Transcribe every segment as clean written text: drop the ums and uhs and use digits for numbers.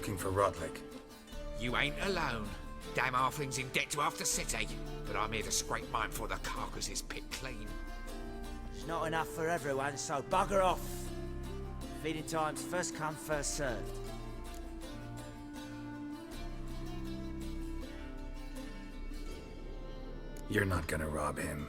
Looking for Rodlick. You ain't alone. Damn halfling's in debt to half the city. But I'm here to scrape mine before the carcass is picked clean. There's not enough for everyone, so bugger off. Feeding time's first come, first served. You're not gonna rob him.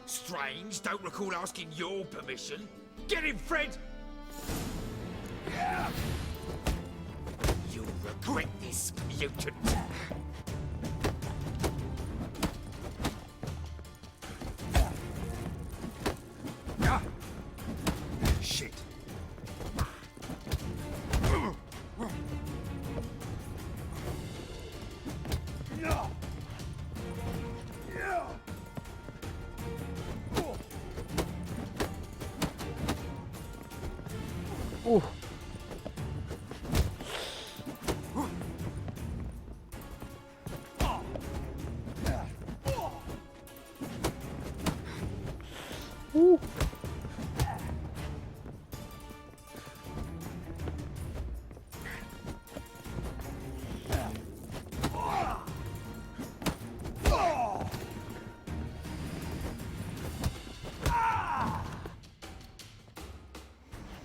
Strange, don't recall asking your permission. Get him, Fred! You'll regret this, mutant. Shit. Ooh. Ooh.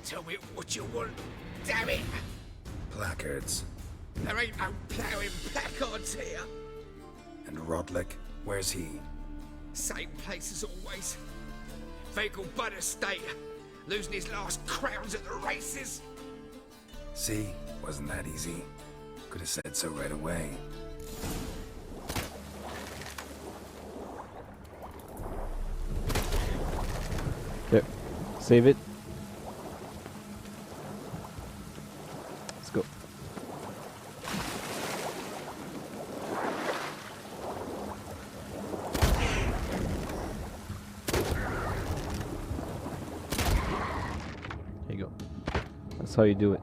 Tell me what you want, damn it! Placards. There ain't no ploughing placards here. And Rodlick, where's he? Same place as always. Vehicle Bud Estate. Losing his last crowns at the races. See? Wasn't that easy? Could have said so right away. There. Save it. Let's go. There you go. That's how you do it.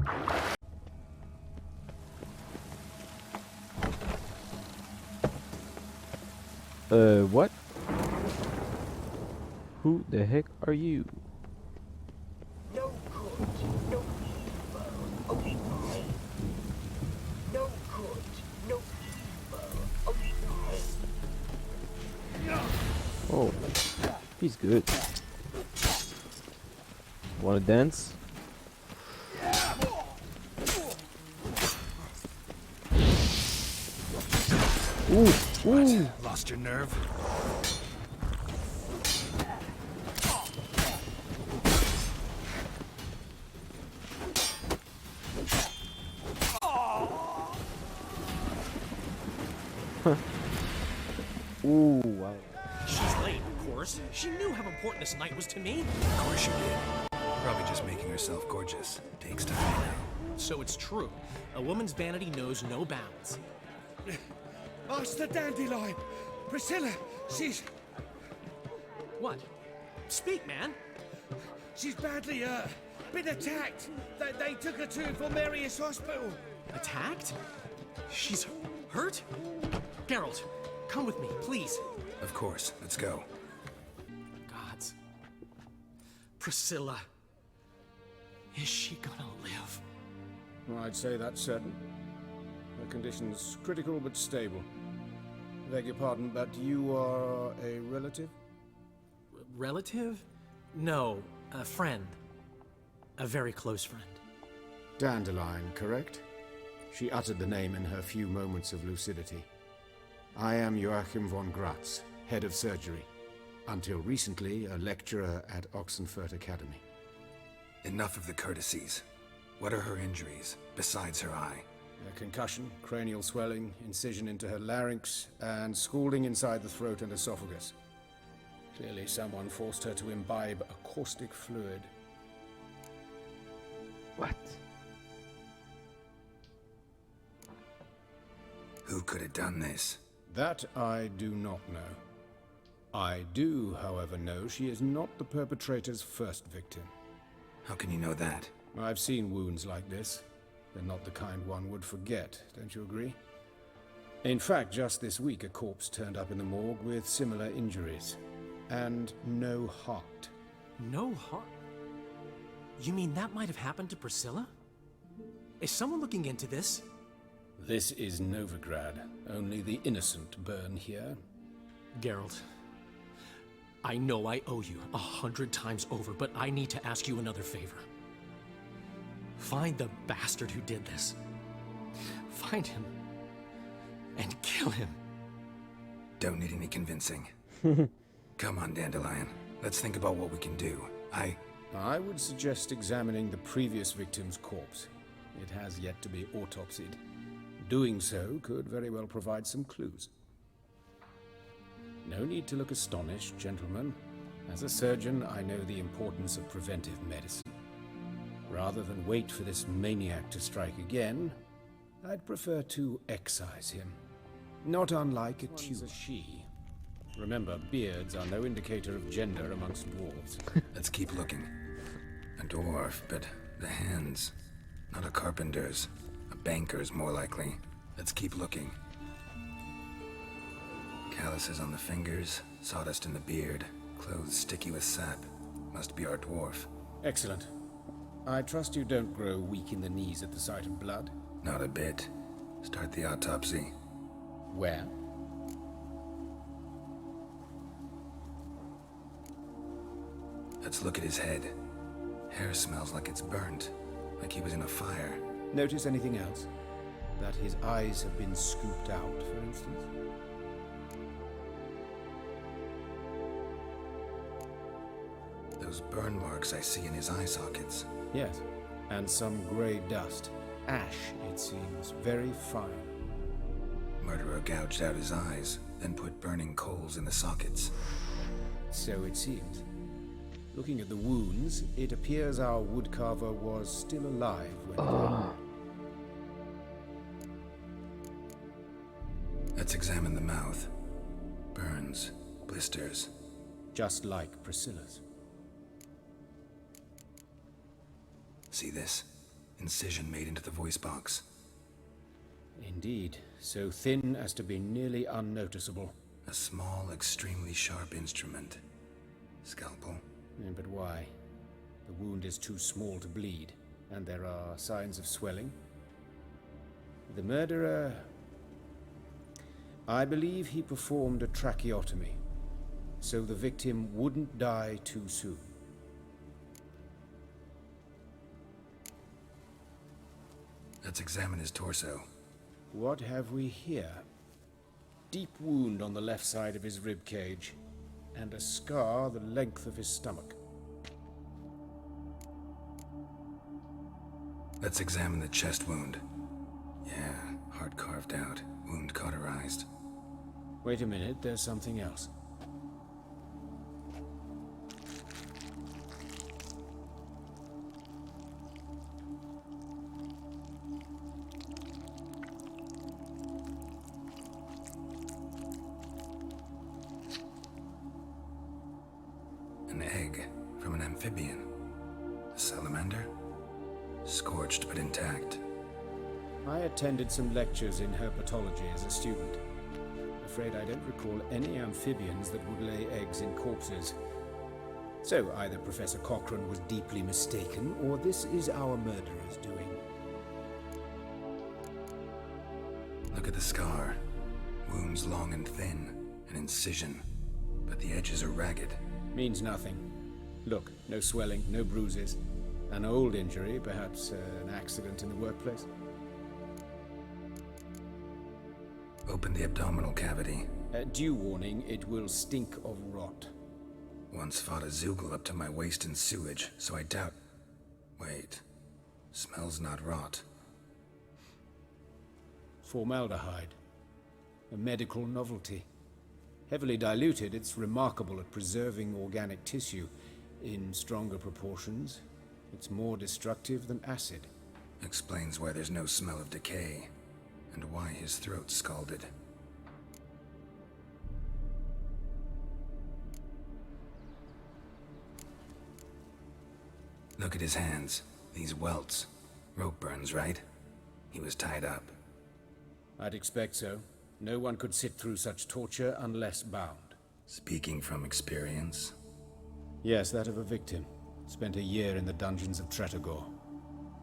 What? Who the heck are you? No good, no evil, only I. No good, no evil, only I. Oh, he's good. Wanna dance? Ooh, ooh. Lost your nerve? Ooh, wow. She's late, of course. She knew how important this night was to me. Of course you did. Probably just making herself gorgeous. Takes time. So it's true. A woman's vanity knows no bounds. Master Dandelion! Priscilla, she's What? Speak, man. badly, been attacked. They took her to Formarius Hospital. Attacked? She's hurt? Geralt, come with me, please. Of course. Let's go. Gods. Priscilla. Is she gonna live? I'd say that's certain. Her condition's critical but stable. Beg your pardon, but you are a relative? Relative? No, a friend. A very close friend. Dandelion, correct? She uttered the name in her few moments of lucidity. I am Joachim von Gratz, head of surgery. Until recently, a lecturer at Oxenfurt Academy. Enough of the courtesies. What are her injuries, besides her eye? A concussion, cranial swelling, incision into her larynx, and scalding inside the throat and esophagus. Clearly someone forced her to imbibe a caustic fluid. What? Who could have done this? That I do not know. I do, however, know she is not the perpetrator's first victim. How can you know that? I've seen wounds like this. They're not the kind one would forget, don't you agree? In fact, just this week a corpse turned up in the morgue with similar injuries. And no heart. No heart? You mean that might have happened to Priscilla? Is someone looking into this? This is Novigrad. Only the innocent burn here. Geralt, I know I owe you 100 times over, but I need to ask you another favor. Find the bastard who did this. Find him and kill him. Don't need any convincing. Come on, Dandelion. Let's think about what we can do. I would suggest examining the previous victim's corpse. It has yet to be autopsied. Doing so could very well provide some clues. No need to look astonished, gentlemen. As a surgeon, I know the importance of preventive medicine. Rather than wait for this maniac to strike again, I'd prefer to excise him. Not unlike a she. Remember, beards are no indicator of gender amongst dwarves. Let's keep looking. A dwarf, but the hands. Not a carpenter's. A banker's, more likely. Let's keep looking. Calluses on the fingers, sawdust in the beard, clothes sticky with sap. Must be our dwarf. Excellent. I trust you don't grow weak in the knees at the sight of blood? Not a bit. Start the autopsy. Where? Let's look at his head. Hair smells like it's burnt, like he was in a fire. Notice anything else? That his eyes have been scooped out, for instance? Those burn marks I see in his eye sockets. Yes, and some grey dust. Ash, it seems. Very fine. Murderer gouged out his eyes, then put burning coals in the sockets. So it seems. Looking at the wounds, it appears our woodcarver was still alive when Let's examine the mouth. Burns, blisters. just like Priscilla's. See this? Incision made into the voice box. Indeed, so thin as to be nearly unnoticeable. A small, extremely sharp instrument. Scalpel. But why? The wound is too small to bleed, and there are signs of swelling. The murderer... I believe he performed a tracheotomy, so the victim wouldn't die too soon. Let's examine his torso. What have we here? Deep wound on the left side of his rib cage, and a scar the length of his stomach. Let's examine the chest wound. Yeah, heart carved out, wound cauterized. Wait a minute, there's something else. An egg from an amphibian. A salamander? Scorched but intact. I attended some lectures in herpetology as a student. Afraid I don't recall any amphibians that would lay eggs in corpses. So either Professor Cochrane was deeply mistaken, or this is our murderer's doing. Look at the scar. Wounds long and thin. An incision. But the edges are ragged. Means nothing. Look, no swelling, no bruises. An old injury, perhaps an accident in the workplace. Open the abdominal cavity. Due warning, it will stink of rot. Once fought a Zoogle up to my waist in sewage, so I doubt... Wait. Smells not rot. Formaldehyde. A medical novelty. Heavily diluted, it's remarkable at preserving organic tissue. In stronger proportions, it's more destructive than acid. Explains why there's no smell of decay, and why his throat's scalded. Look at his hands. These welts. Rope burns, right? He was tied up. I'd expect so. No one could sit through such torture unless bound. Speaking from experience. Yes, that of a victim. Spent a year in the dungeons of Tretogor.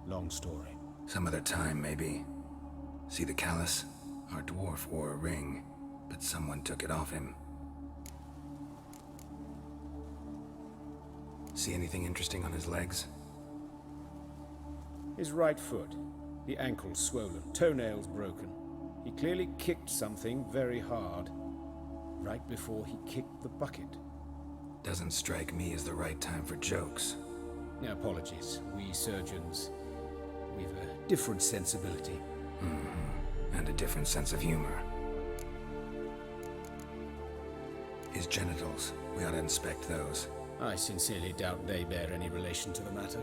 Long story. Some other time, maybe. See the callus? Our dwarf wore a ring, but someone took it off him. See anything interesting on his legs? His right foot. The ankle swollen, toenails broken. He clearly kicked something very hard, right before he kicked the bucket. Doesn't strike me as the right time for jokes. Apologies. We surgeons, we've a different sensibility. And a different sense of humor. His genitals, we ought to inspect those. I sincerely doubt they bear any relation to the matter.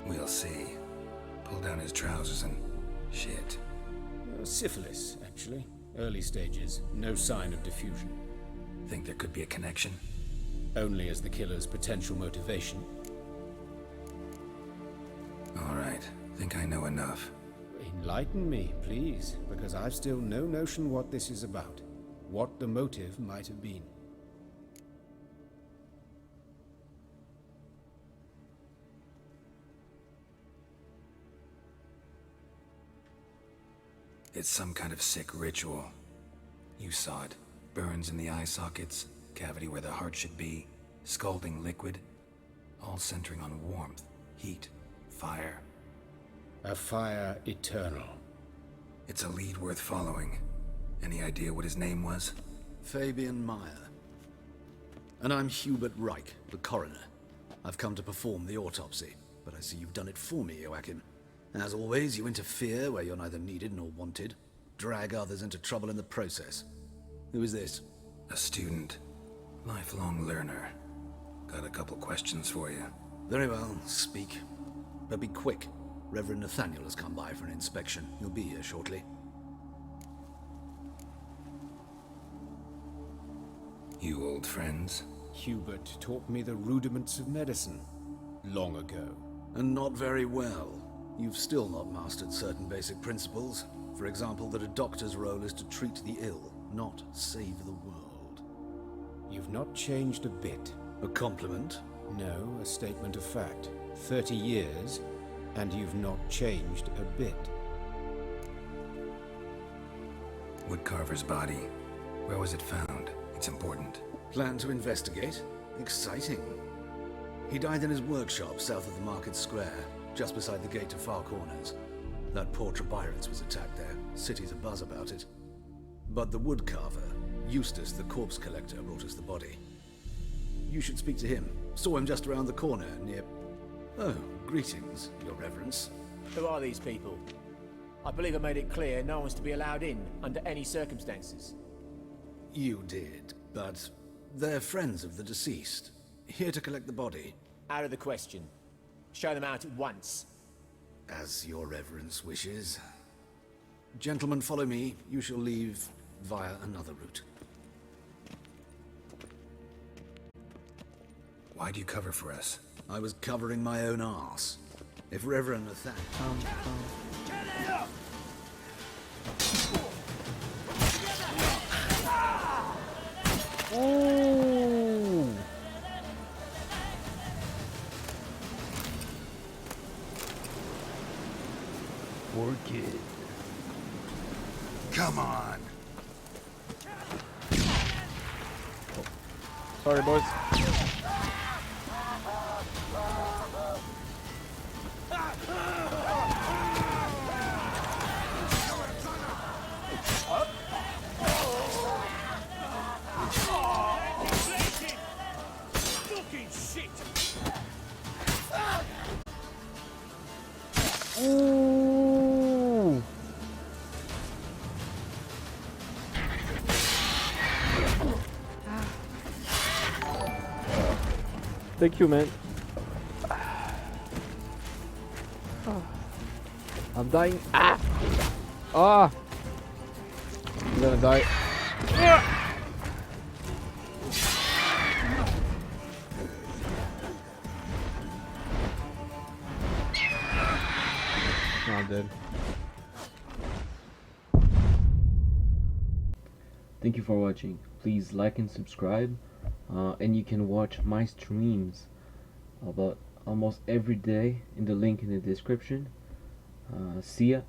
We'll see. Pull down his trousers and... shit. Syphilis, actually. Early stages. No sign of diffusion. Think there could be a connection? Only as the killer's potential motivation. All right. Think I know enough. Enlighten me, please, because I've still no notion what this is about. What the motive might have been. It's some kind of sick ritual. You saw it. Burns in the eye sockets, cavity where the heart should be, scalding liquid, all centering on warmth, heat, fire. A fire eternal. It's a lead worth following. Any idea what his name was? Fabian Meyer. And I'm Hubert Reich, the coroner. I've come to perform the autopsy, but I see you've done it for me, Joachim. As always, you interfere where you're neither needed nor wanted. Drag others into trouble in the process. Who is this? A student. Lifelong learner. Got a couple questions for you. Very well, speak. But be quick. Reverend Nathaniel has come by for an inspection. He'll be here shortly. You old friends? Hubert taught me the rudiments of medicine. Long ago. And not very well. You've still not mastered certain basic principles. For example, that a doctor's role is to treat the ill, not save the world. You've not changed a bit. A compliment? No, a statement of fact. 30 years, and you've not changed a bit. Woodcarver's body. Where was it found? It's important. Plan to investigate? Exciting. He died in his workshop south of the market square, just beside the gate to Far Corners. That poor Trebirans was attacked there. City's abuzz about it. But the woodcarver, Eustace the corpse collector, brought us the body. You should speak to him. Saw him just around the corner near... Oh, greetings, Your Reverence. Who are these people? I believe I made it clear no one's to be allowed in under any circumstances. You did, but they're friends of the deceased. Here to collect the body. Out of the question. Show them out at once. As Your Reverence wishes. Gentlemen, follow me. You shall leave via another route. Why do you cover for us? I was covering my own arse. If Reverend Nathaniel... Ooh. Poor kid. Come on! Sorry, boys. Ooh. Thank you, man. I'm dying. Ah! Ah! I'm gonna die. No, I'm dead. Thank you for watching. Please like and subscribe. And you can watch my streams about almost every day in the link in the description. See ya.